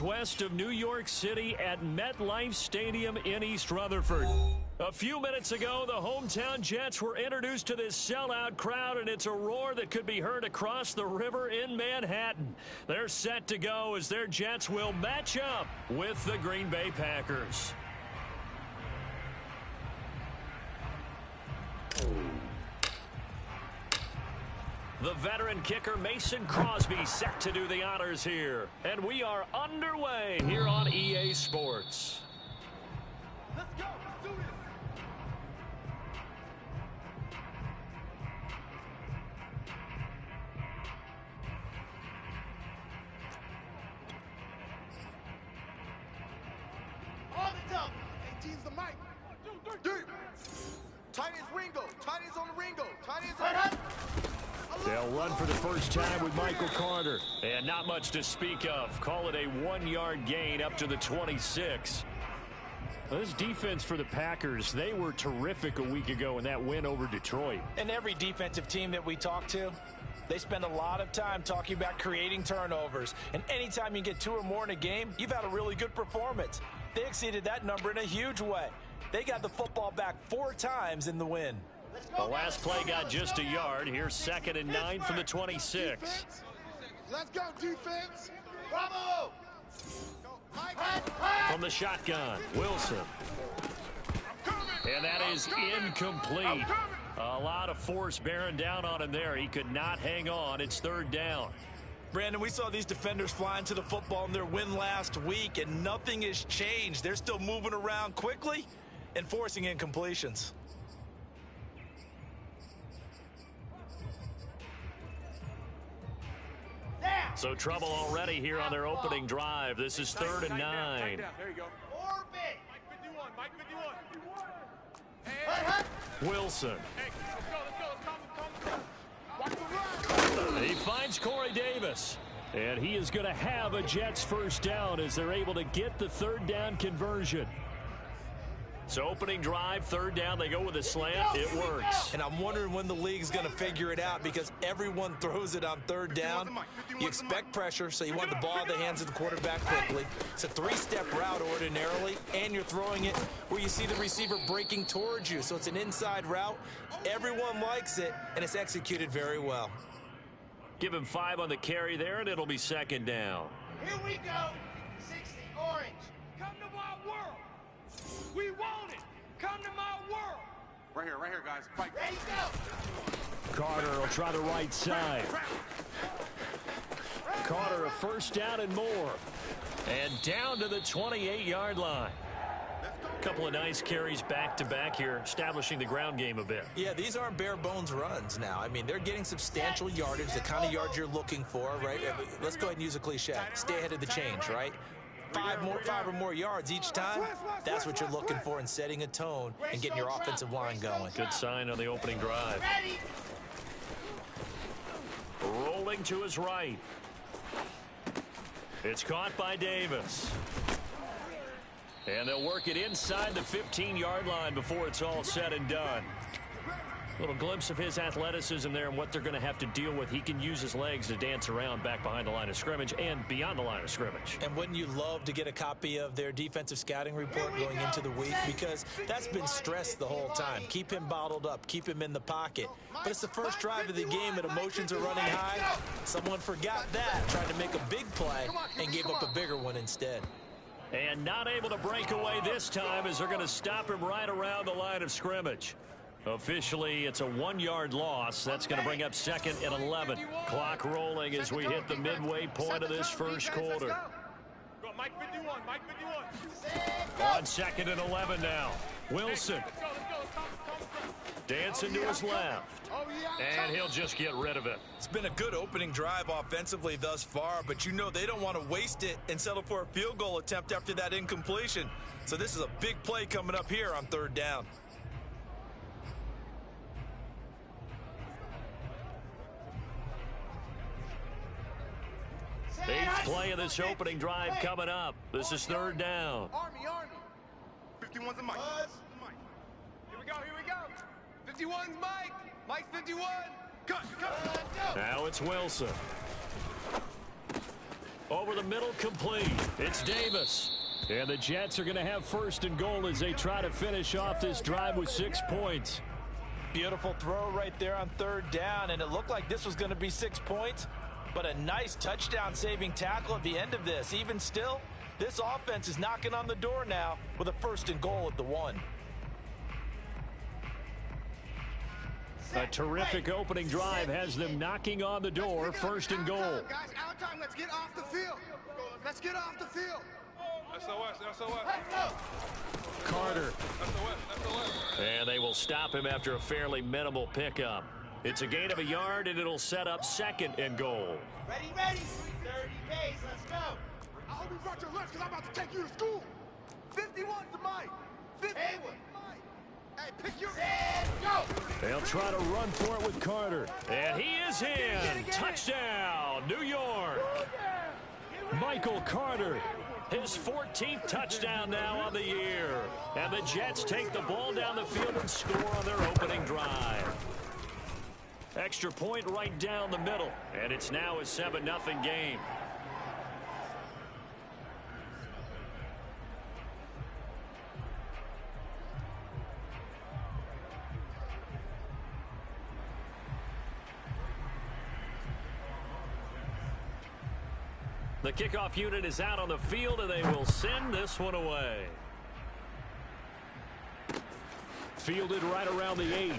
miles west of New York City at MetLife Stadium in East Rutherford. A few minutes ago, the hometown Jets were introduced to this sellout crowd, and it's a roar that could be heard across the river in Manhattan. They're set to go as their Jets will match up with the Green Bay Packers. The veteran kicker Mason Crosby set to do the honors here. And we are underway here on EA Sports. Let's go. Let's do this. All the time. 18's the mic. 1, 2, 3. Tight ends Ringo. Tight ends on the Ringo. Tight ends on They'll run for the first time with Michael Carter. And not much to speak of. Call it a 1-yard gain up to the 26. Well, this defense for the Packers, they were terrific a week ago in that win over Detroit. And every defensive team that we talk to, they spend a lot of time talking about creating turnovers. And anytime you get 2 or more in a game, you've had a really good performance. They exceeded that number in a huge way. They got the football back 4 times in the win. The last play got just a yard. Here's 2nd and 9 from the 26. Let's go, defense. Bravo. From the shotgun, Wilson. And that is incomplete. A lot of force bearing down on him there. He could not hang on. It's 3rd down. Brandon, we saw these defenders flying to the football in their win last week, and nothing has changed. They're still moving around quickly and forcing incompletions. So trouble already here on their opening drive. This is 3rd and 9. There you go. Orbit. Mike 51. Wilson. Hey, let's go. Watch the run. He finds Corey Davis. And he is going to have a Jets first down as they're able to get the 3rd down conversion. So opening drive, 3rd down, they go with a slant. It works. And I'm wondering when the league's going to figure it out because everyone throws it on 3rd down. You expect pressure, so you want the ball in the hands of the quarterback quickly. It's a 3-step route ordinarily, and you're throwing it where you see the receiver breaking towards you. So it's an inside route. Everyone likes it, and it's executed very well. Give him 5 on the carry there, and it'll be 2nd down. Here we go. 60 orange. Come to my world. We want it. Come to my world. Right here, guys. Fight. Ready, go. Carter will try the right side. Carter a first down and more. And down to the 28-yard line. A couple of nice carries back-to-back here, establishing the ground game a bit. Yeah, these aren't bare-bones runs now. I mean, they're getting substantial yardage, the kind of yards you're looking for, right? Let's go ahead and use a cliche. Stay ahead of the change, right? 5 or more yards each time, that's what you're looking for in setting a tone and getting your offensive line going. Good sign on the opening drive. Rolling to his right. It's caught by Davis. And they'll work it inside the 15-yard line before it's all said and done. A little glimpse of his athleticism there and what they're going to have to deal with. He can use his legs to dance around back behind the line of scrimmage and beyond the line of scrimmage. And wouldn't you love to get a copy of their defensive scouting report going into the week? Because that's been stressed the whole time. Keep him bottled up. Keep him in the pocket. But it's the first drive of the game and emotions are running high. Someone forgot that, tried to make a big play and gave up a bigger one instead. And not able to break away this time as they're going to stop him right around the line of scrimmage. Officially, it's a 1-yard loss. That's going to bring up 2nd and 11. Clock rolling as we hit the midway point of this first quarter. Go, Mike 51, Mike 51. On 2nd and 11 now. Wilson. Dancing to his left. And he'll just get rid of it. It's been a good opening drive offensively thus far, but you know they don't want to waste it and settle for a field goal attempt after that incompletion. So this is a big play coming up here on 3rd down. 8th play of this opening drive coming up. This is 3rd down. Army. 51's the mic. Here we go. 51's Mike. Mike's 51. Cut. Now it's Wilson. Over the middle, complete. It's Davis. And the Jets are going to have first and goal as they try to finish off this drive with 6 points. Beautiful throw right there on third down, and it looked like this was going to be 6 points, but a nice touchdown-saving tackle at the end of this. Even still, this offense is knocking on the door now with a first and goal at the 1. A terrific opening drive has them knocking on the door, first and goal. Guys, out time. Let's get off the field. Let's get off the field. SOS. Carter. And they will stop him after a fairly minimal pickup. It's a gain of a yard, and it'll set up second and goal. Ready. 30 pace. Let's go. I hope you brought your lunch because I'm about to take you to school. 51's to Mike. 51's Mike. Hey, pick your... Go. They'll try to run for it with Carter. And he is in. Touchdown, New York. Michael Carter. His 14th touchdown now on the year. And the Jets take the ball down the field and score on their opening drive. Extra point right down the middle. And it's now a 7-0 game. The kickoff unit is out on the field, and they will send this one away. Fielded right around the 8.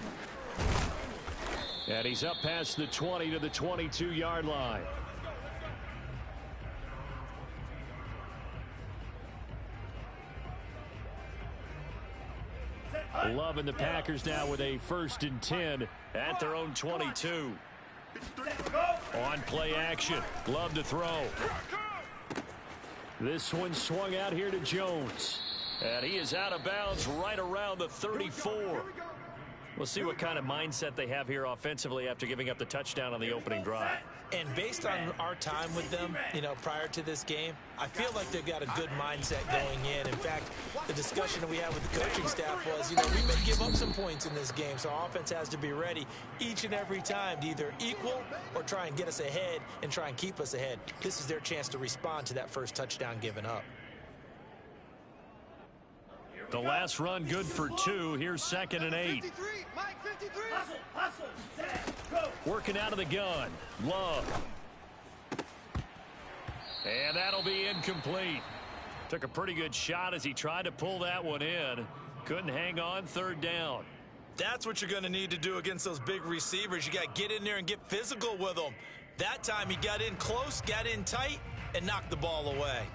And he's up past the 20 to the 22-yard line. Loving the Packers now with a 1st and 10 at their own 22. On play action. Love to throw. This one swung out here to Jones. And he is out of bounds right around the 34. We'll see what kind of mindset they have here offensively after giving up the touchdown on the opening drive. And based on our time with them, prior to this game, I feel like they've got a good mindset going in. In fact, the discussion that we had with the coaching staff was, we may give up some points in this game, so our offense has to be ready each and every time to either equal or try and get us ahead and try and keep us ahead. This is their chance to respond to that first touchdown given up. The last run good for 2. Here's 2nd and 8. 53. Mike, 53. Hustle. Set. Go. Working out of the gun. Love. And that'll be incomplete. Took a pretty good shot as he tried to pull that one in. Couldn't hang on, 3rd down. That's what you're going to need to do against those big receivers. You got to get in there and get physical with them. That time he got in close, got in tight, and knocked the ball away.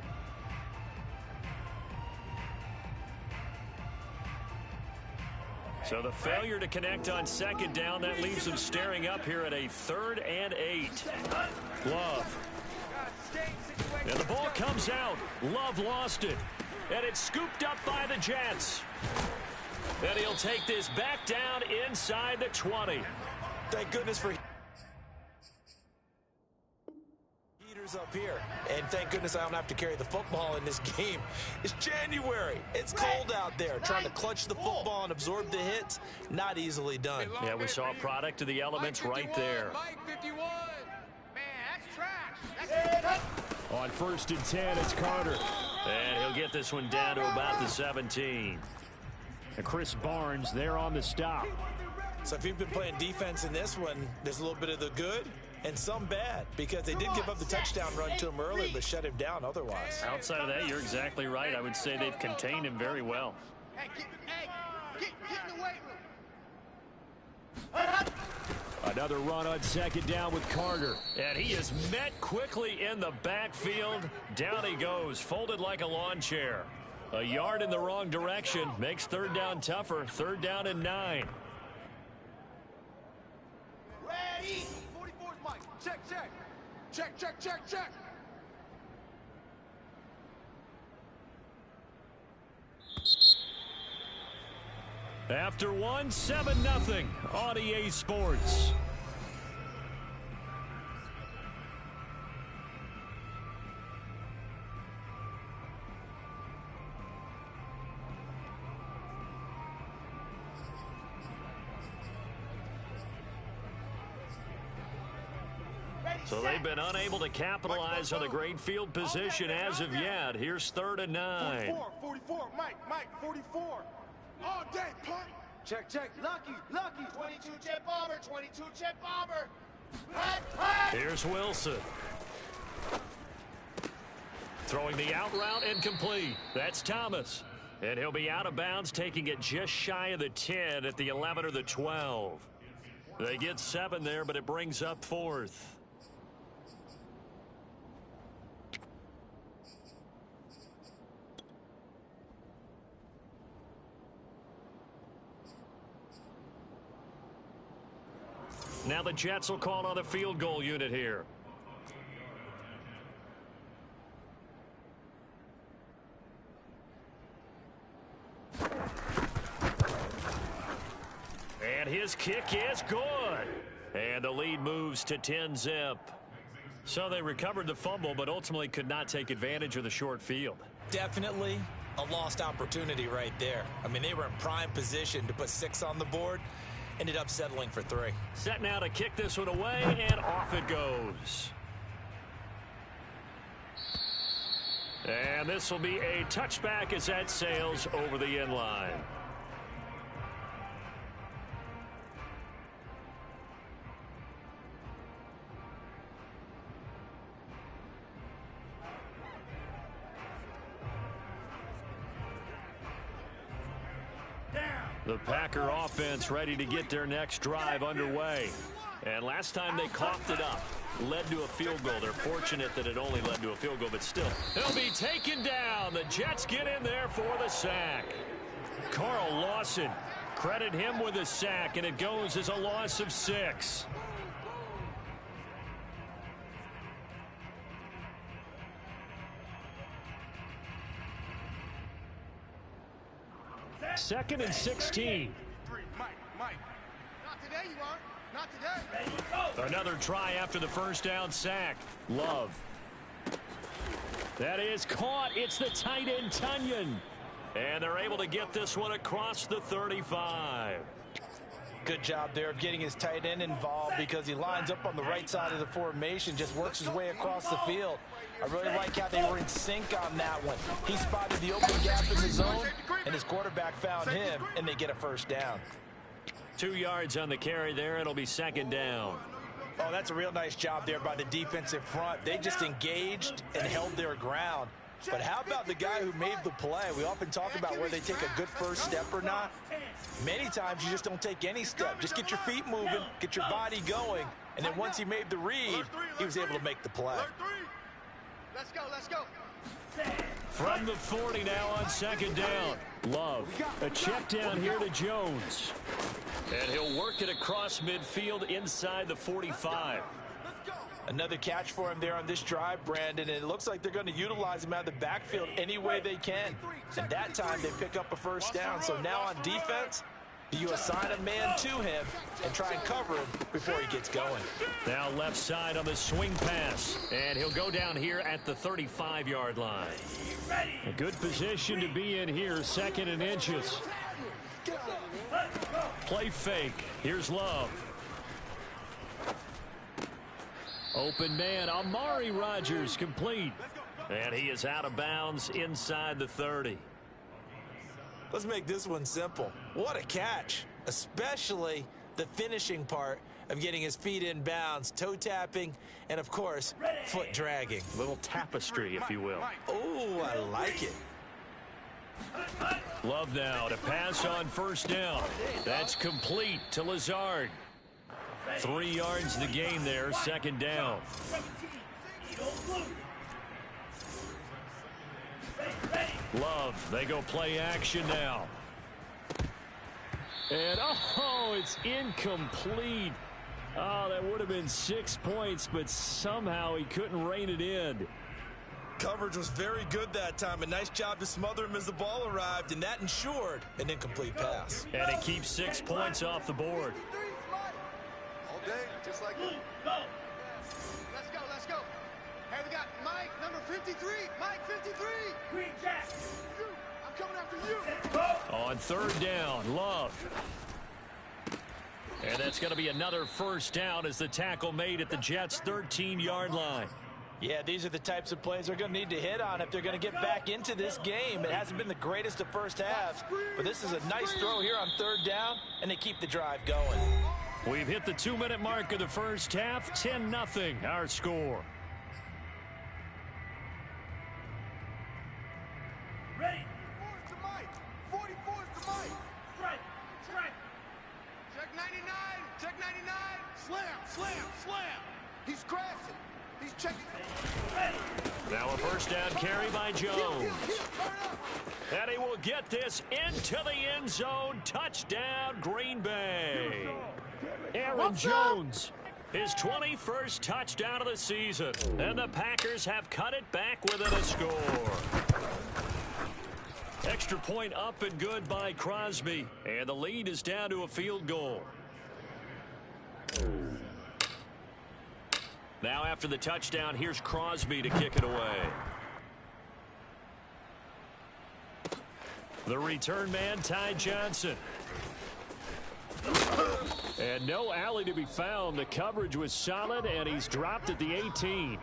So the failure to connect on 2nd down, that leaves them staring up here at a 3rd and 8. Love. And the ball comes out. Love lost it. And it's scooped up by the Jets. And he'll take this back down inside the 20. Thank goodness for heaters up here. And thank goodness I don't have to carry the football in this game. It's January. It's cold out there. Trying to clutch the football and absorb the hits, not easily done. Yeah, we saw a product of the elements right there. Mike 51. Man, that's trash. On 1st and 10, it's Carter. And he'll get this one down to about the 17. And Chris Barnes there on the stop. So if you've been playing defense in this one, there's a little bit of the good and some bad, because they did give up the touchdown run to him early but shut him down otherwise. Outside of that, you're exactly right. I would say they've contained him very well. Hey, get in the weight room. Another run on 2nd down with Carter. And he is met quickly in the backfield. Down he goes, folded like a lawn chair. A yard in the wrong direction makes 3rd down tougher. 3rd down and 9. Ready. 44's Mike. Check. After one, 7-0 on EA Sports. Ready. So they've been unable to capitalize on the great field position as of yet. Here's 3rd and 9. 44, Mike, 44. All day, punt. Check, lucky. 22 jet bomber, 22 jet bomber. Here's Wilson. Throwing the out route incomplete. That's Thomas. And he'll be out of bounds, taking it just shy of the 10 at the 11 or the 12. They get 7 there, but it brings up 4th. Now the Jets will call on the field goal unit here. And his kick is good. And the lead moves to 10-zip. So they recovered the fumble, but ultimately could not take advantage of the short field. Definitely a lost opportunity right there. I mean, they were in prime position to put 6 on the board. Ended up settling for 3. Set now to kick this one away, and off it goes. And this will be a touchback as that sails over the end line. The Packer offense ready to get their next drive underway. And last time they coughed it up, led to a field goal. They're fortunate that it only led to a field goal, but still. He'll be taken down. The Jets get in there for the sack. Carl Lawson, credit him with a sack, and it goes as a loss of 6. Second and 16. Mike. Not today, you aren't. Not today. Another try after the first down sack. Love. That is caught. It's the tight end, Tunyon. And they're able to get this one across the 35. Good job there of getting his tight end involved because he lines up on the right side of the formation, just works his way across the field. I really like how they were in sync on that one. He spotted the open gap in the zone, and his quarterback found him, and they get a first down. 2 yards on the carry there. It'll be 2nd down. Oh, that's a real nice job there by the defensive front. They just engaged and held their ground. But how about the guy who made the play? We often talk about whether they take a good first step or not. Many times you just don't take any step. Just get your feet moving, get your body going, and then once he made the read, he was able to make the play. Let's go. From the 40 now on 2nd down. Love. A check down here to Jones. And he'll work it across midfield inside the 45. Another catch for him there on this drive, Brandon, and it looks like they're going to utilize him out of the backfield any way they can. And that time they pick up a first down. So now on defense, you assign a man to him and try and cover him before he gets going. Now left side on the swing pass. And he'll go down here at the 35-yard line. A good position to be in here, 2nd and inches. Play fake. Here's Love. Open man, Amari Rodgers complete. And he is out of bounds inside the 30. Let's make this one simple. What a catch, especially the finishing part of getting his feet in bounds, toe tapping, and of course, foot dragging. A little tapestry, if you will. Oh, I like it. Love now to pass on first down. That's complete to Lazard. 3 yards the gain there, 2nd down. Love, they go play action now. And, oh, it's incomplete. Oh, that would have been 6 points, but somehow he couldn't rein it in. Coverage was very good that time. A nice job to smother him as the ball arrived, and that ensured an incomplete pass. And it keeps 6 points off the board. All day, just like that. Let's go. Hey, we got Mike, number 53. Mike, 53. Green Jack. I'm coming after you. On 3rd down, Love. And that's going to be another first down as the tackle made at the Jets' 13-yard line. Yeah, these are the types of plays they're going to need to hit on if they're going to get back into this game. It hasn't been the greatest of first halves, but this is a nice throw here on third down, and they keep the drive going. We've hit the 2-minute mark of the first half. 10-0 our score. Ready. 44's to Mike. 44's to Mike. Strike. Strike. Check 99. Check 99. Slam. Slam. Slam. He's crashing. He's checking. Ready. Now a first down carry by Jones. And he will get this into the end zone. Touchdown, Green Bay. Aaron Jones, his 21st touchdown of the season. And the Packers have cut it back within a score. Extra point up and good by Crosby. And the lead is down to a field goal. Now after the touchdown, here's Crosby to kick it away. The return man, Ty Johnson. And no alley to be found. The coverage was solid, and he's dropped at the 18.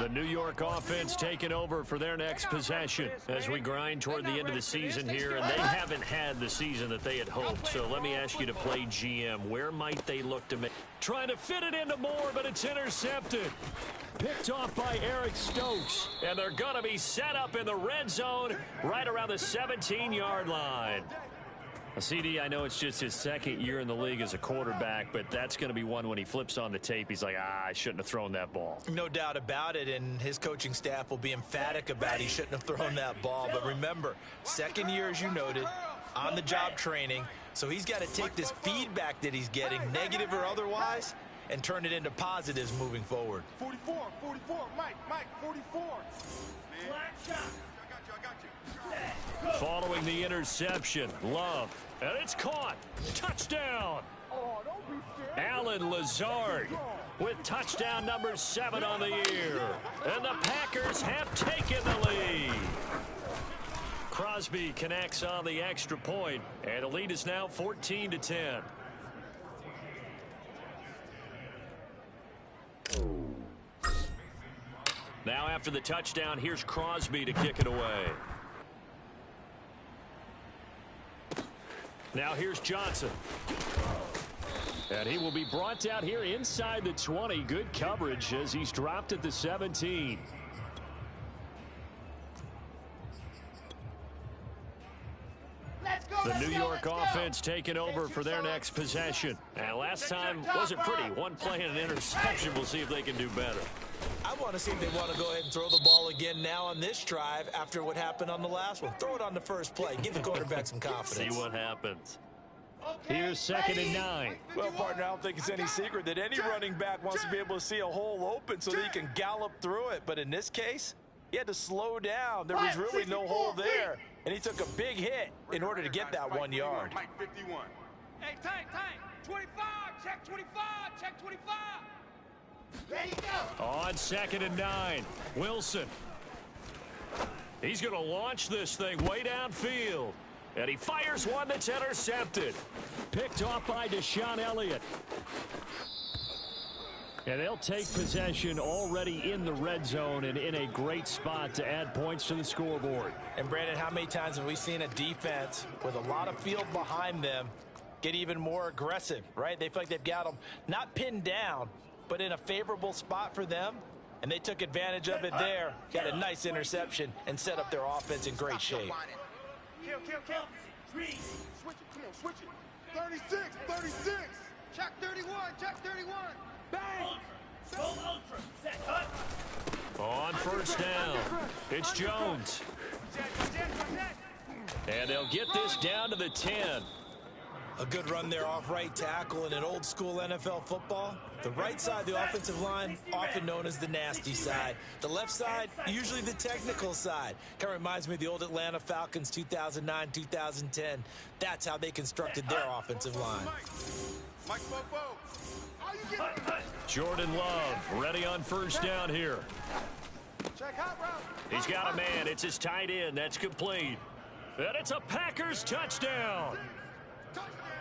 The New York offense taking over for their next possession as we grind toward the end of the season here, and they haven't had the season that they had hoped. So let me ask you to play GM. Where might they look to make? Trying to fit it into Moore, but it's intercepted. Picked off by Eric Stokes, and they're going to be set up in the red zone right around the 17-yard line. CD, I know it's just his second year in the league as a quarterback, but that's going to be one when he flips on the tape. He's like, I shouldn't have thrown that ball. No doubt about it, and his coaching staff will be emphatic about he shouldn't have thrown that ball. But remember, second year, as you noted, on-the-job training, so he's got to take this feedback that he's getting, negative or otherwise, and turn it into positives moving forward. 44, Mike, 44. Black shot. I got you. Following the interception, Love, and it's caught. Touchdown. Alan Lazard with touchdown number 7 on the year. And the Packers have taken the lead. Crosby connects on the extra point, and the lead is now 14-10. Now after the touchdown, here's Crosby to kick it away. Now here's Johnson. And he will be brought down here inside the 20. Good coverage as he's dropped at the 17. The New York offense taking over for their next possession. And last time wasn't pretty. One play and an interception. We'll see if they can do better. I want to see if they want to go ahead and throw the ball again now on this drive after what happened on the last one. Throw it on the first play. Give the quarterback some confidence. See what happens. Here's 2nd and 9. Well, partner, I don't think it's any secret that any running back wants to be able to see a hole open so that he can gallop through it. But in this case, he had to slow down. There was really no hole there, and he took a big hit in order to get that 1 yard. Mike 51. Hey, tank. 25. Check 25. Check 25. There you go. On 2nd and 9, Wilson. He's going to launch this thing way downfield. And he fires one that's intercepted. Picked off by Deshaun Elliott. And they'll take possession already in the red zone and in a great spot to add points to the scoreboard. And, Brandon, how many times have we seen a defense with a lot of field behind them get even more aggressive, right? They feel like they've got them not pinned down, but in a favorable spot for them. And they took advantage of it there, got a nice interception, and set up their offense in great shape. Kill. Switch it. Come on, switch it. 36. Check 31. Check 31. Bang. Go ultra. Set. Cut. On first down, it's Jones. And they'll get this down to the 10. A good run there off right tackle in an old school NFL football. The right side of the offensive line, often known as the nasty side. The left side, usually the technical side. Kind of reminds me of the old Atlanta Falcons 2009, 2010. That's how they constructed their offensive line. Mike Bobo. Jordan Love ready on first down here. He's got a man. It's his tight end. That's complete. And it's a Packers touchdown.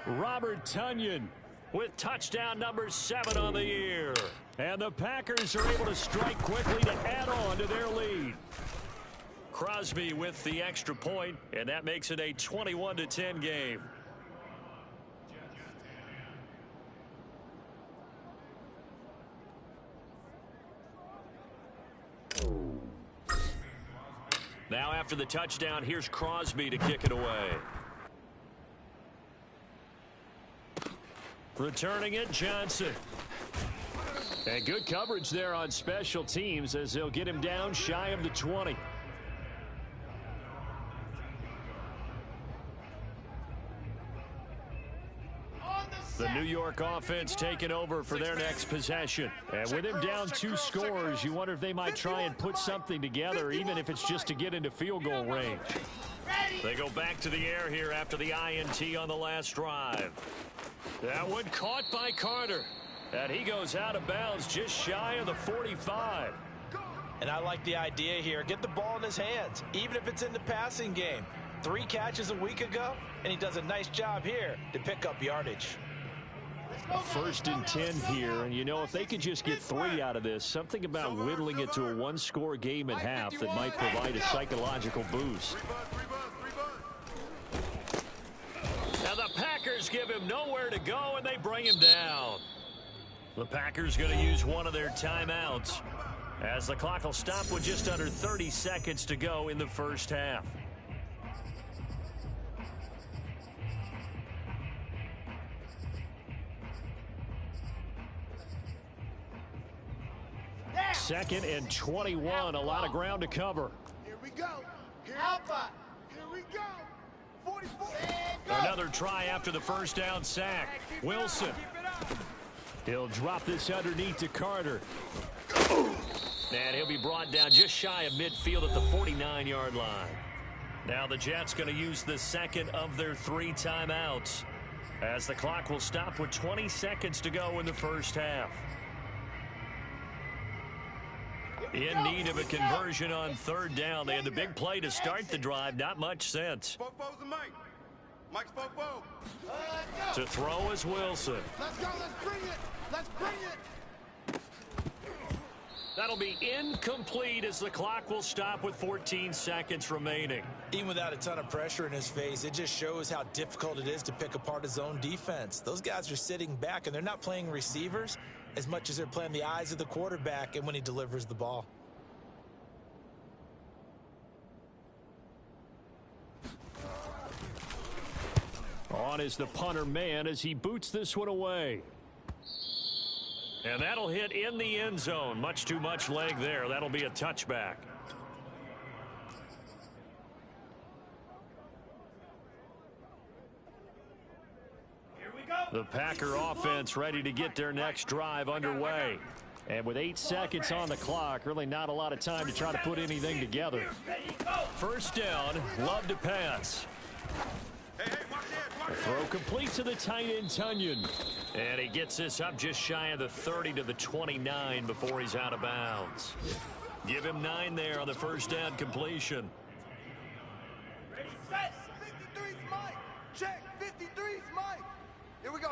Robert Tonyan with touchdown number 7 on the year. And the Packers are able to strike quickly to add on to their lead. Crosby with the extra point, and that makes it a 21-10 game. Now after the touchdown, here's Crosby to kick it away. Returning it, Johnson. And good coverage there on special teams as they'll get him down shy of the 20. The New York offense taking over for their next possession. And with him down 2 scores, you wonder if they might try and put something together, even if it's just to get into field goal range. They go back to the air here after the INT on the last drive. That one caught by Carter. And he goes out of bounds just shy of the 45. And I like the idea here. Get the ball in his hands, even if it's in the passing game. 3 catches a week ago, and he does a nice job here to pick up yardage. A 1st and 10 here, and you know, if they could just get 3 out of this, something about whittling it to a 1-score game at half that might provide a psychological boost. Now the Packers give him nowhere to go, and they bring him down. The Packers going to use one of their timeouts as the clock will stop with just under 30 seconds to go in the first half. Second and 21, a lot of ground to cover. Here we go. Here we go. 44. Another try after the first down sack. Wilson. He'll drop this underneath to Carter. And he'll be brought down just shy of midfield at the 49-yard line. Now the Jets going to use the second of their 3 timeouts as the clock will stop with 20 seconds to go in the first half. In need of a conversion on 3rd down. They had the big play to start the drive. Not much sense. To throw is Wilson. Let's go. Let's bring it. Let's bring it. That'll be incomplete as the clock will stop with 14 seconds remaining. Even without a ton of pressure in his face, it just shows how difficult it is to pick apart his own defense. Those guys are sitting back, and they're not playing receivers as much as they're playing the eyes of the quarterback and when he delivers the ball. On is the punter man as he boots this one away. And that'll hit in the end zone. Much too much leg there. That'll be a touchback. The Packer offense ready to get their next drive underway. And with 8 seconds on the clock, really not a lot of time to try to put anything together. First down, Love to pass. The throw complete to the tight end, Tonyan. And he gets this up just shy of the 30 to the 29 before he's out of bounds. Give him 9 there on the first down completion. Ready, set. 53's Mike. Check. 53's Mike. Here we go.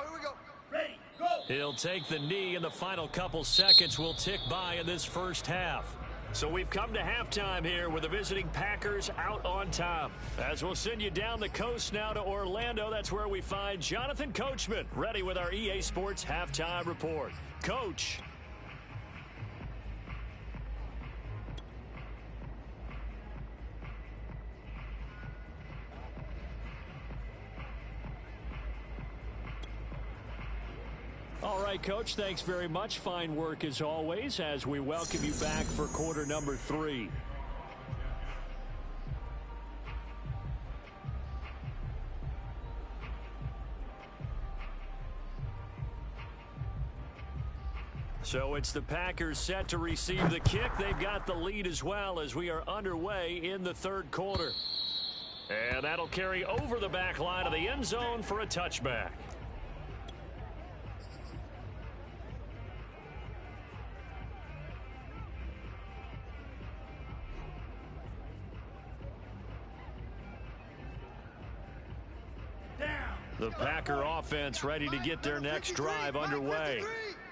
Ready, go. He'll take the knee, and the final couple seconds will tick by in this first half. So we've come to halftime here with the visiting Packers out on top. As we'll send you down the coast now to Orlando, that's where we find Jonathan Coachman ready with our EA Sports Halftime Report. Coach. All right, Coach, thanks very much. Fine work as always as we welcome you back for quarter number 3. So it's the Packers set to receive the kick. They've got the lead as well as we are underway in the 3rd quarter. And that'll carry over the back line of the end zone for a touchback. The Packer offense ready to get their next drive underway.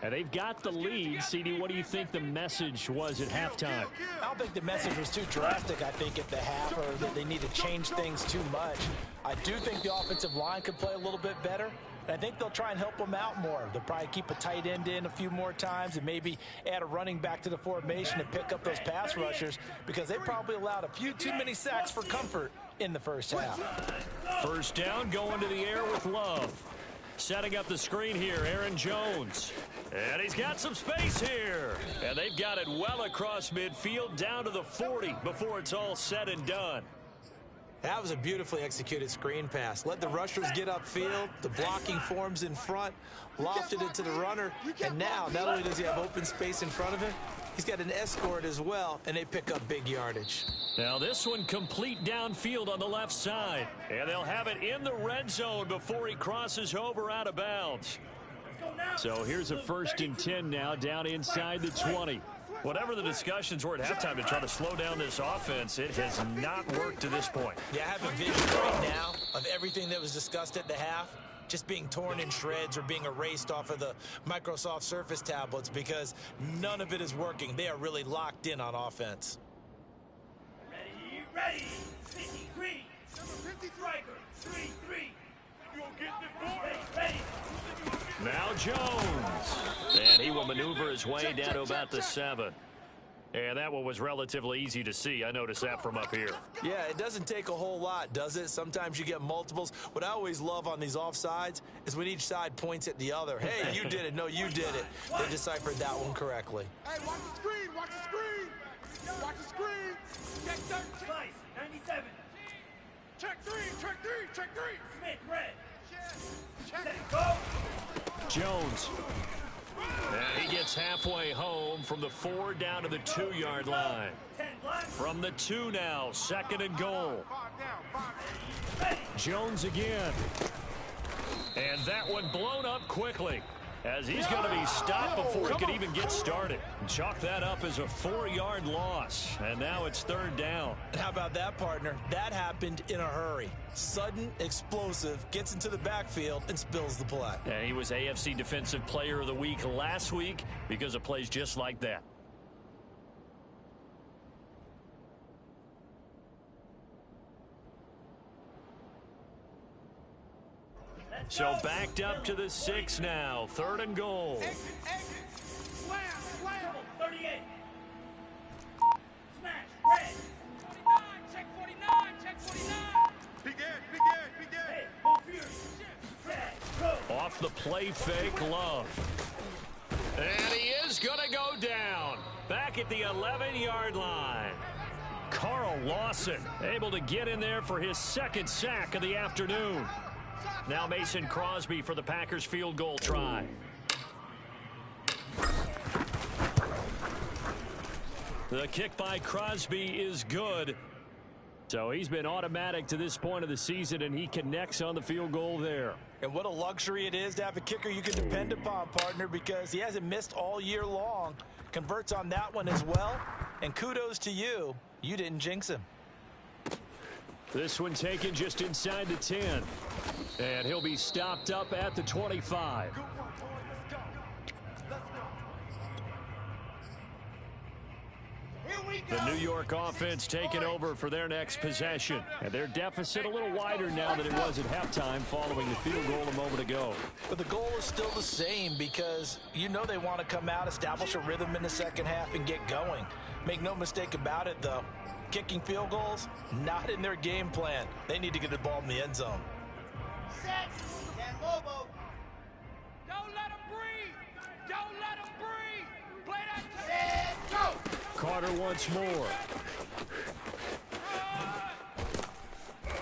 And they've got the lead. CD, what do you think the message was at halftime? I don't think the message was too drastic, I think, at the half, or that they need to change things too much. I do think the offensive line could play a little bit better. And I think they'll try and help them out more. They'll probably keep a tight end in a few more times and maybe add a running back to the formation and pick up those pass rushers, because they probably allowed a few too many sacks for comfort in the first half. First down, going to the air with Love. Setting up the screen here, Aaron Jones. And he's got some space here. And they've got it well across midfield down to the 40 before it's all said and done. That was a beautifully executed screen pass. Let the rushers get upfield. The blocking forms in front. Lofted it to the runner. And now, not only does he have open space in front of him, he's got an escort as well, and they pick up big yardage. Now this one complete downfield on the left side. And they'll have it in the red zone before he crosses over out of bounds. So here's a 1st and 10 now down inside the 20. Whatever the discussions were at halftime to try to slow down this offense, it has not worked to this point. Yeah, I have a vision right now of everything that was discussed at the half just being torn in shreds or being erased off of the Microsoft Surface tablets, because none of it is working. They are really locked in on offense. Ready, 50 green, number 50 striker, 3-3. You gonna get this boy? Ready. Now Jones, and he will maneuver his way down to about the 7. And that one was relatively easy to see. I noticed that from up here. Yeah, it doesn't take a whole lot, does it? Sometimes you get multiples. What I always love on these offsides is when each side points at the other. Hey, you did it. No, you did it. They deciphered that one correctly. Hey, watch the screen. Watch the screen. Watch the screen. Check 13. Slice, 97. Check 3. Check 3. Check 3. Smith, red. Check. Set, go. Jones. And he gets halfway home from the 4 down to the 2-yard line. 10 black. From the 2 now, 2nd and goal. 5 down. 5 down. Jones again. And that one blown up quickly, as he's going to be stopped before he could even get started. Chalk that up as a 4-yard loss, and now it's 3rd down. And how about that, partner? That happened in a hurry. Sudden, explosive, gets into the backfield and spills the play. And he was AFC Defensive Player of the Week last week because of plays just like that. So backed up to the 6 now, 3rd and goal. Exit. Slam. 38. Smash, red. 49, check 49, check 49. Big Ed. Hey, go Fury. Set, go. Off the play fake, Love. And he is going to go down. Back at the 11-yard line. Carl Lawson able to get in there for his 2nd sack of the afternoon. Now Mason Crosby for the Packers field goal try. The kick by Crosby is good. So he's been automatic to this point of the season, and he connects on the field goal there. And what a luxury it is to have a kicker you can depend upon, partner, because he hasn't missed all year long. Converts on that one as well. And kudos to you. You didn't jinx him. This one taken just inside the 10. And he'll be stopped up at the 25. The New York offense taking over for their next possession. And their deficit a little wider now than it was at halftime following the field goal a moment ago. But the goal is still the same, because you know they want to come out, establish a rhythm in the second half, and get going. Make no mistake about it, though. Kicking field goals, not in their game plan. They need to get the ball in the end zone. Set. And Lobo. Don't let him breathe. Don't let him breathe. Play that. Set. Go. Carter once more.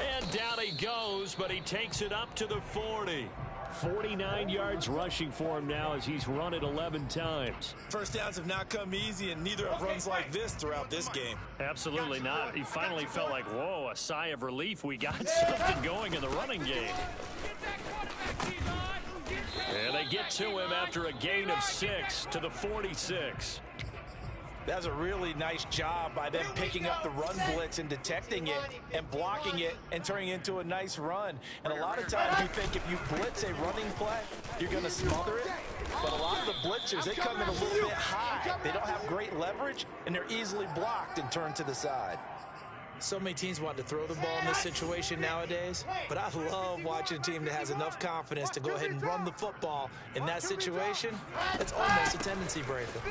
And down he goes, but he takes it up to the 40. 49 yards rushing for him now as he's run it 11 times. First downs have not come easy, and neither have runs like this throughout this game. Absolutely not. He finally felt like, whoa, a sigh of relief. We got something going in the running game. And they get to him after a gain of 6 to the 46. That's a really nice job by them picking up the run blitz and detecting it and blocking it and turning it into a nice run. And a lot of times you think if you blitz a running play, you're going to smother it. But a lot of the blitzers, they come in a little bit high. They don't have great leverage, and they're easily blocked and turned to the side. So many teams want to throw the ball in this situation nowadays, but I love watching a team that has enough confidence to go ahead and run the football in that situation. It's almost a tendency breaker.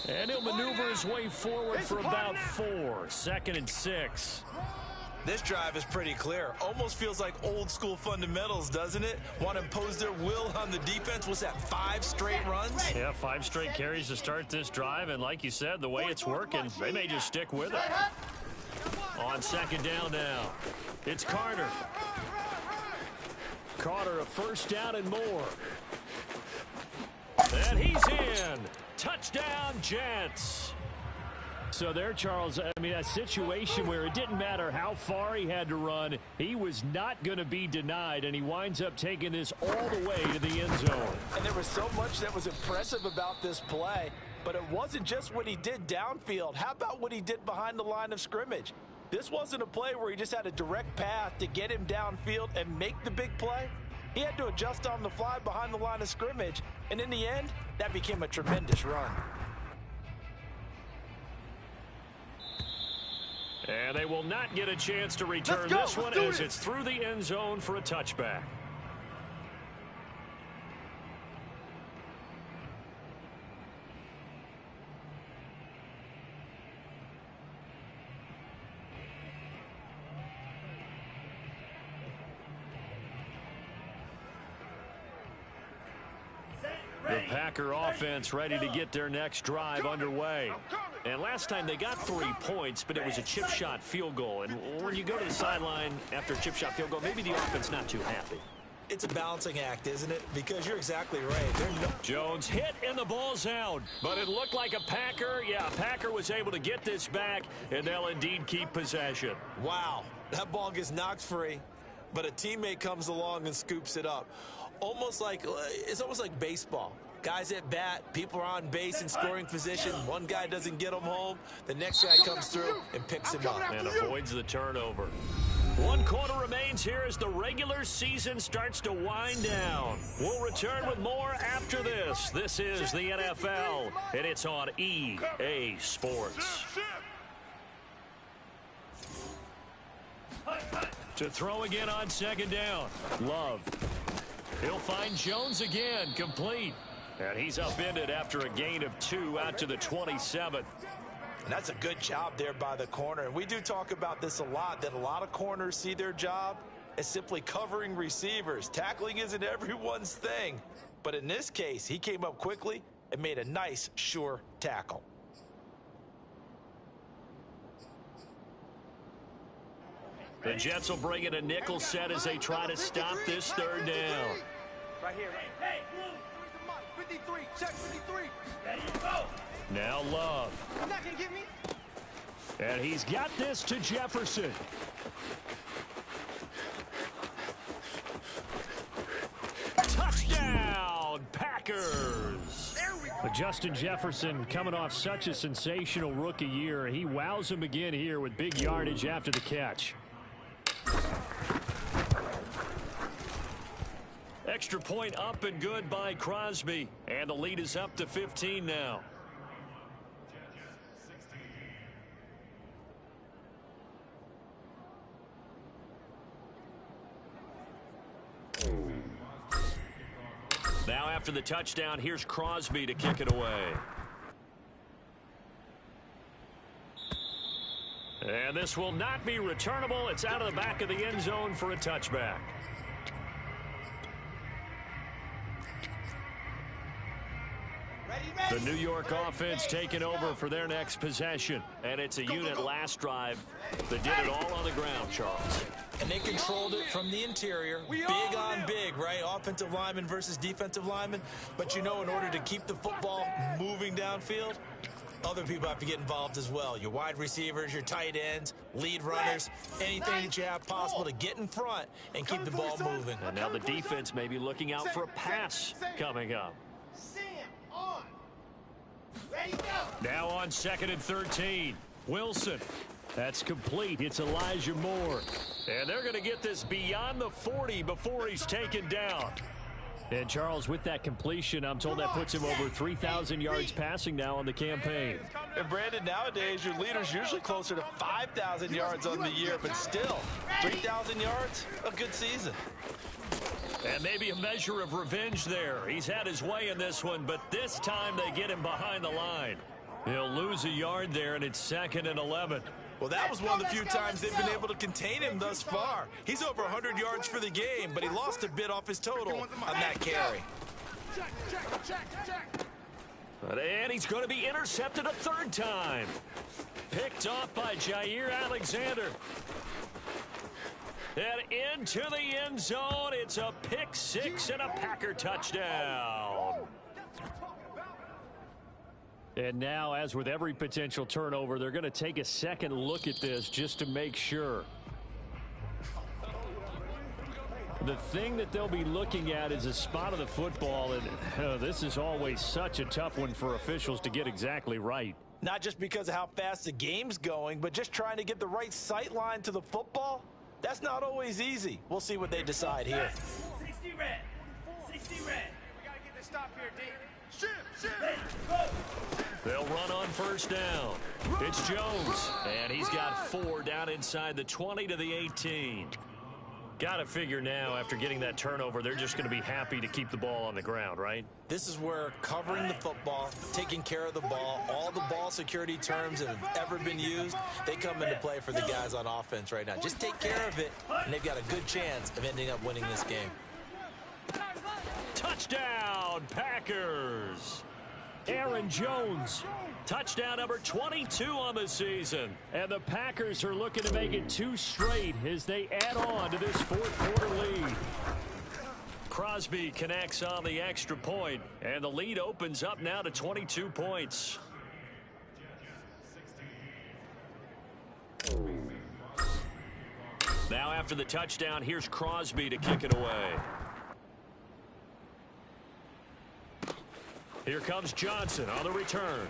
And he'll maneuver his way forward for about 4. 2nd and 6. This drive is pretty clear. Almost feels like old school fundamentals, doesn't it? Want to impose their will on the defense. Was that 5 straight runs? Yeah, 5 straight carries to start this drive. And like you said, the way it's working, they may just stick with it. On 2nd down now, it's Carter. Carter, a 1st down and more. And he's in. Touchdown, Jets. So there, Charles, I mean, a situation where it didn't matter how far he had to run, he was not going to be denied, and he winds up taking this all the way to the end zone. And there was so much that was impressive about this play, but it wasn't just what he did downfield. How about what he did behind the line of scrimmage? This wasn't a play where he just had a direct path to get him downfield and make the big play. He had to adjust on the fly behind the line of scrimmage, and in the end, that became a tremendous run. And they will not get a chance to return this one as it's through the end zone for a touchback. The Packer offense ready to get their next drive underway. And last time they got 3 points, but it was a chip shot field goal. And when you go to the sideline after a chip shot field goal, maybe the offense not too happy. It's a balancing act, isn't it? Because you're exactly right. Jones hit and the ball's out. But it looked like a Packer. Yeah, a Packer was able to get this back, and they'll indeed keep possession. Wow, that ball gets knocked free, but a teammate comes along and scoops it up. It's almost like baseball. Guys at bat, people are on base in scoring position. One guy doesn't get him home. The next guy comes through and picks him up. And avoids the turnover. 1 quarter remains here as the regular season starts to wind down. We'll return with more after this. This is the NFL, and it's on EA Sports. To throw again on 2nd down. Love. He'll find Jones again, complete. And he's upended after a gain of 2 out to the 27. And that's a good job there by the corner. And we do talk about this a lot, that a lot of corners see their job as simply covering receivers. Tackling isn't everyone's thing. But in this case, he came up quickly and made a nice, sure tackle. The Jets will bring in a nickel set as they try to stop this 3rd down. Right here. Hey, where's the mic? 53, check 53. There you go. Now Love. You're not going to get me? And he's got this to Jefferson. Touchdown, Packers. There we go. Justin Jefferson coming off such a sensational rookie year. He wows him again here with big yardage after the catch. Extra point up and good by Crosby. And the lead is up to 15 now. Now after the touchdown, here's Crosby to kick it away. And this will not be returnable. It's out of the back of the end zone for a touchback. The New York offense taking over for their next possession. And it's a unit last drive that did it all on the ground, Charles. And they controlled it from the interior. Big on big, right? Offensive lineman versus defensive lineman. But you know, in order to keep the football moving downfield, other people have to get involved as well. Your wide receivers, your tight ends, lead runners, anything that you have possible to get in front and keep the ball moving. And now the defense may be looking out for a pass coming up. Sam, on. Ready, go. Now on 2nd and 13. Wilson. That's complete. It's Elijah Moore. And they're going to get this beyond the 40 before he's taken down. And Charles, with that completion, I'm told that puts him over 3,000 yards passing now on the campaign. And Brandon, nowadays your leader's usually closer to 5,000 yards on the year, but still, 3,000 yards, a good season. And maybe a measure of revenge there. He's had his way in this one, but this time they get him behind the line. He'll lose a yard there, and it's 2nd and 11. Well, that was one of the few times they've been able to contain him thus far. He's over 100 yards for the game, but he lost a bit off his total on that carry. And he's going to be intercepted a 3rd time. Picked off by Jair Alexander. And into the end zone. It's a pick 6 and a Packer touchdown. And now, as with every potential turnover, they're going to take a second look at this just to make sure. The thing that they'll be looking at is a spot of the football, and this is always such a tough one for officials to get exactly right. Not just because of how fast the game's going, but just trying to get the right sight line to the football. That's not always easy. We'll see what they decide here. 60 red. 60 red. We got to get this stop here, D. Shift. Ready, go. They'll run on 1st down. It's Jones, and he's got 4 down inside the 20 to the 18. Got to figure now, after getting that turnover, they're just going to be happy to keep the ball on the ground, right? This is where covering the football, taking care of the ball, all the ball security terms that have ever been used, they come into play for the guys on offense right now. Just take care of it, and they've got a good chance of ending up winning this game. Touchdown, Packers! Aaron Jones, touchdown number 22 on the season. And the Packers are looking to make it 2 straight as they add on to this 4th quarter lead. Crosby connects on the extra point, and the lead opens up now to 22 points. Now after the touchdown, here's Crosby to kick it away. Here comes Johnson on the return.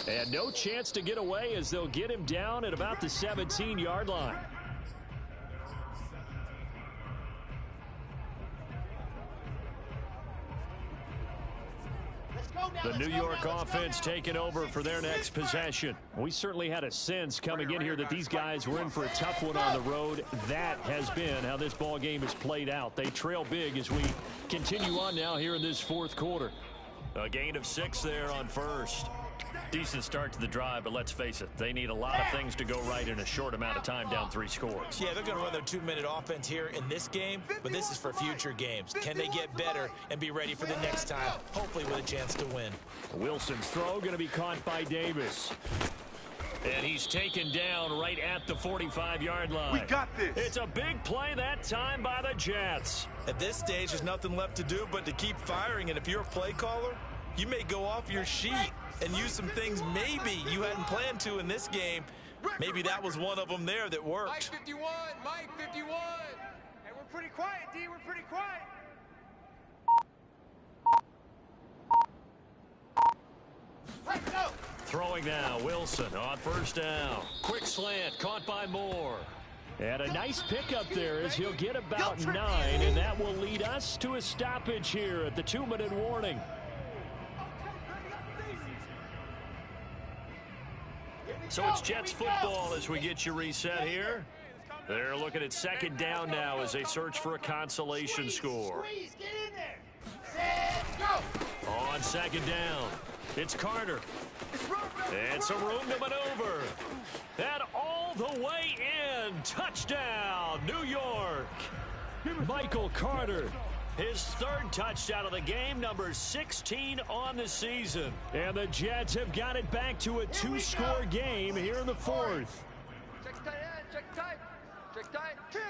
And no chance to get away as they'll get him down at about the 17-yard line. The New York offense taking over for their next possession. We certainly had a sense coming in here that these guys were in for a tough one on the road. That has been how this ball game has played out. They trail big as we continue on now here in this 4th quarter. A gain of 6 there on 1st. Decent start to the drive, but let's face it, they need a lot of things to go right in a short amount of time down 3 scores. Yeah, they're going to run their 2-minute offense here in this game, but this is for future games. Can they get better and be ready for the next time, hopefully with a chance to win? Wilson's throw going to be caught by Davis. And he's taken down right at the 45-yard line. We got this. It's a big play that time by the Jets. At this stage, there's nothing left to do but to keep firing, and if you're a play caller, you may go off your sheet and use some things maybe you hadn't planned to in this game. Maybe that was one of them there that worked. Mike 51, Mike 51. Hey, we're pretty quiet, D. We're pretty quiet. Let's go. Throwing now, Wilson on 1st down. Quick slant, caught by Moore. And a nice pickup there as he'll get about 9, and that will lead us to a stoppage here at the 2-minute warning. So it's Jets football as we get you reset here. They're looking at 2nd down now as they search for a consolation score. Squeeze, get in there. Set, go. On 2nd down, it's Carter. And some room to maneuver. And all the way in. Touchdown, New York. Michael Carter. His 3rd touchdown of the game, number 16 on the season. And the Jets have got it back to a 2-score game here in the 4th. Check tight end, check tight. Check tight. Kill.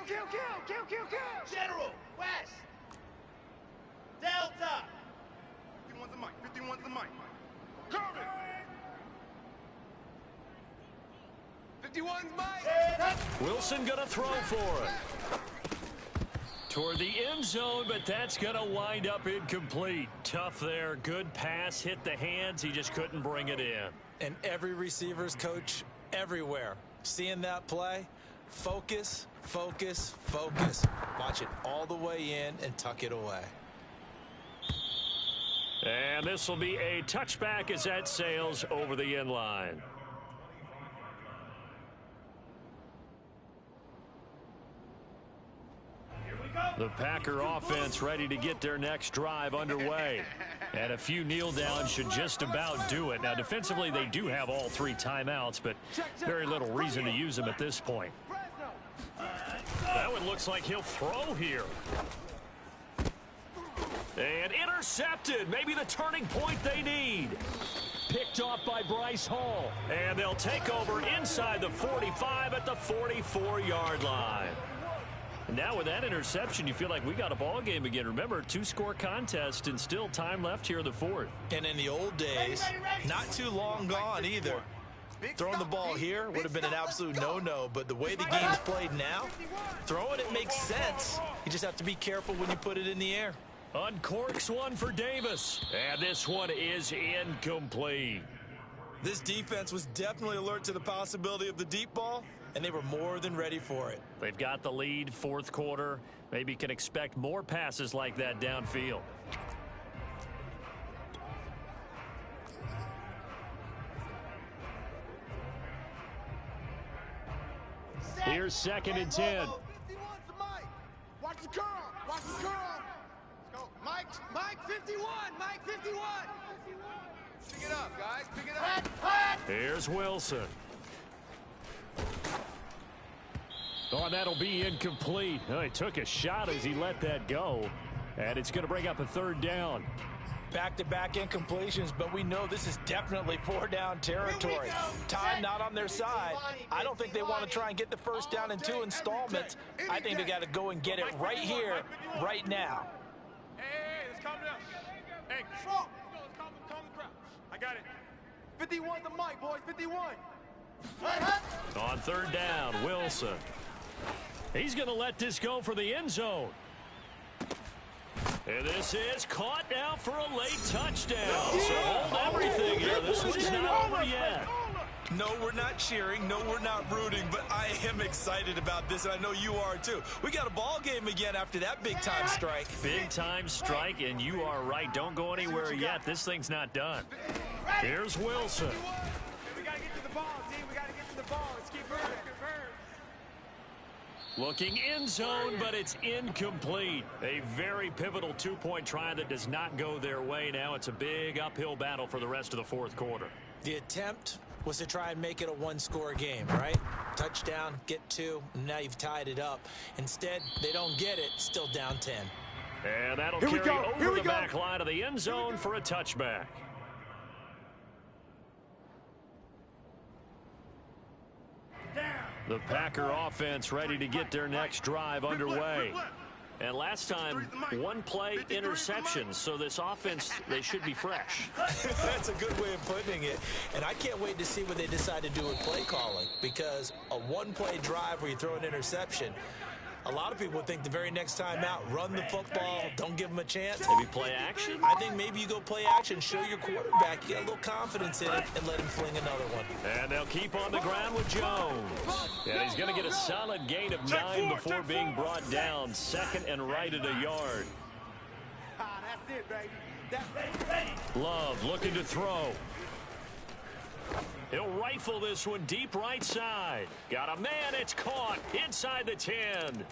General, West. Delta. 51's the mic, 51's the mic. Cover it. 51's mic. Set up. Wilson gonna throw for it. toward the end zone, but that's going to wind up incomplete. Tough there. Good pass. Hit the hands. He just couldn't bring it in. And every receiver's coach everywhere. Seeing that play, focus, focus, focus. Watch it all the way in and tuck it away. And this will be a touchback as that sails over the end line. The Packer offense ready to get their next drive underway. And a few kneel downs should just about do it. Now, defensively, they do have all 3 timeouts, but very little reason to use them at this point. That one looks like he'll throw here. And intercepted. Maybe the turning point they need. Picked off by Bryce Hall. And they'll take over inside the 45 at the 44-yard line. Now with that interception, you feel like we got a ball game again. Remember, 2-score contest and still time left here in the 4th. And in the old days, not too long gone either. Throwing the ball here would have been an absolute no-no, but the way the game's played now, throwing it makes sense. You just have to be careful when you put it in the air. Uncorks one for Davis. And this one is incomplete. This defense was definitely alert to the possibility of the deep ball, and they were more than ready for it. They've got the lead, 4th quarter. Maybe can expect more passes like that downfield. Here's 2nd and 10. Watch the curl. Watch the curl. Let's go. Mike 51. Mike 51. Pick it up, guys. Pick it up. Here's Wilson. Oh, and that'll be incomplete. Oh, he took a shot as he let that go. And it's going to bring up a 3rd down. Back-to-back incompletions, but we know this is definitely 4-down territory. Time not on their side. I don't think they want to try and get the 1st down in 2 installments. I think they got to go and get it right here, right now. Hey, let's calm down. Hey, control. Let's calm the crowd. I got it. 51 the mic, boys. 51. On 3rd down, Wilson. He's going to let this go for the end zone. And this is caught now for a late touchdown. So hold everything here. This one's not over yet. No, we're not cheering. No, we're not rooting. But I am excited about this, and I know you are too. We got a ball game again after that big-time strike. Big-time strike, and you are right. Don't go anywhere yet. This thing's not done. Here's Wilson. We got to get to the ball, D. We got to get to the ball. Let's keep moving. Looking end zone, but it's incomplete. A very pivotal 2-point try that does not go their way. Now it's a big uphill battle for the rest of the 4th quarter. The attempt was to try and make it a 1-score game, right? Touchdown, get 2, and now you've tied it up. Instead, they don't get it, still down 10. And that'll carry over the back line of the end zone for a touchback. The Packer offense ready to get their next drive underway. And last time, 1-play interceptions. So this offense, they should be fresh. That's a good way of putting it. And I can't wait to see what they decide to do with play calling. Because a 1-play drive where you throw an interception, a lot of people think the very next time out, run the football, don't give them a chance. Maybe play action? I think maybe you go play action, show your quarterback, you get a little confidence in it, and let him fling another one. And they'll keep on the ground with Jones. And he's going to get a solid gain of 9 before being brought down. 2nd and right at a yard. That's it, baby. That's Love looking to throw. He'll rifle this one deep right side. Got a man, it's caught inside the 10.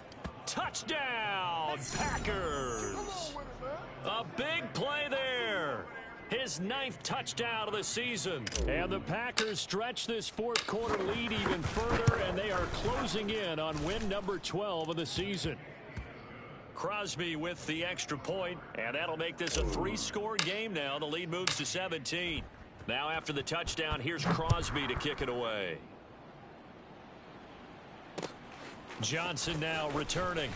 Touchdown, Packers. A big play there. His 9th touchdown of the season. And the Packers stretch this 4th quarter lead even further, and they are closing in on win number 12 of the season. Crosby with the extra point, and that'll make this a 3-score game now. The lead moves to 17. Now after the touchdown, here's Crosby to kick it away. Johnson now returning.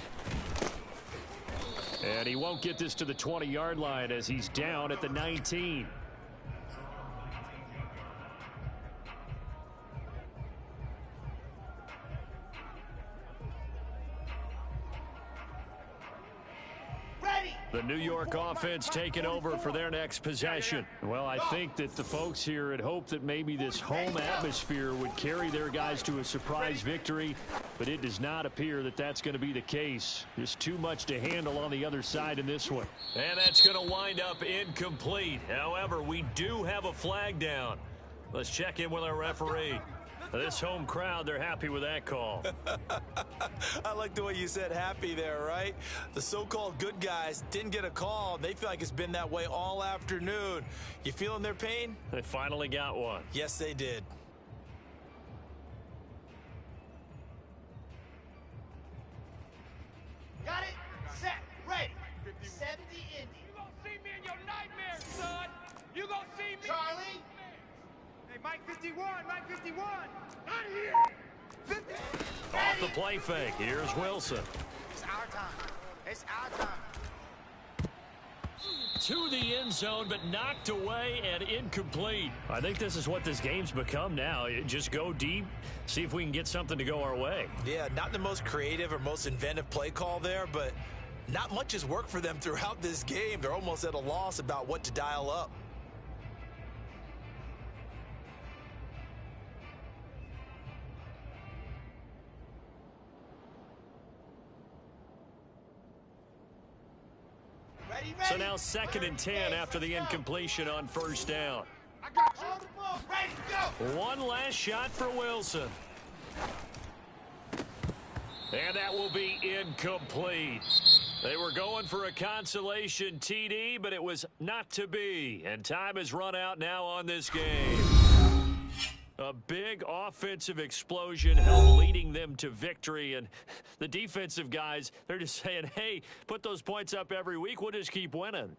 And he won't get this to the 20-yard line as he's down at the 19. The New York offense taking over for their next possession. Well, I think that the folks here had hoped that maybe this home atmosphere would carry their guys to a surprise victory, but it does not appear that that's going to be the case. There's too much to handle on the other side in this one. And that's going to wind up incomplete. However, we do have a flag down. Let's check in with our referee. This home crowd, they're happy with that call. I like the way you said happy there, right? The so-called good guys didn't get a call. They feel like it's been that way all afternoon. You feeling their pain? They finally got one. Yes, they did. Got it? Set. Ready. 70 Indy. You gonna see me in your nightmares, son. You gonna see me. Charlie. Hey, Mike 51, Mike 51. Not here. 50. Off the play fake. Here's Wilson. It's our time. It's our time. To the end zone, but knocked away and incomplete. I think this is what this game's become now. Just go deep, see if we can get something to go our way. Yeah, not the most creative or most inventive play call there, but not much has worked for them throughout this game. They're almost at a loss about what to dial up. Ready, So now 2nd and 10 after the incompletion on first down. I got you. On the ball. Ready, go. One last shot for Wilson. And that will be incomplete. They were going for a consolation TD, but it was not to be. And time has run out now on this game. A big offensive explosion leading them to victory. And the defensive guys, they're just saying, hey, put those points up every week. We'll just keep winning.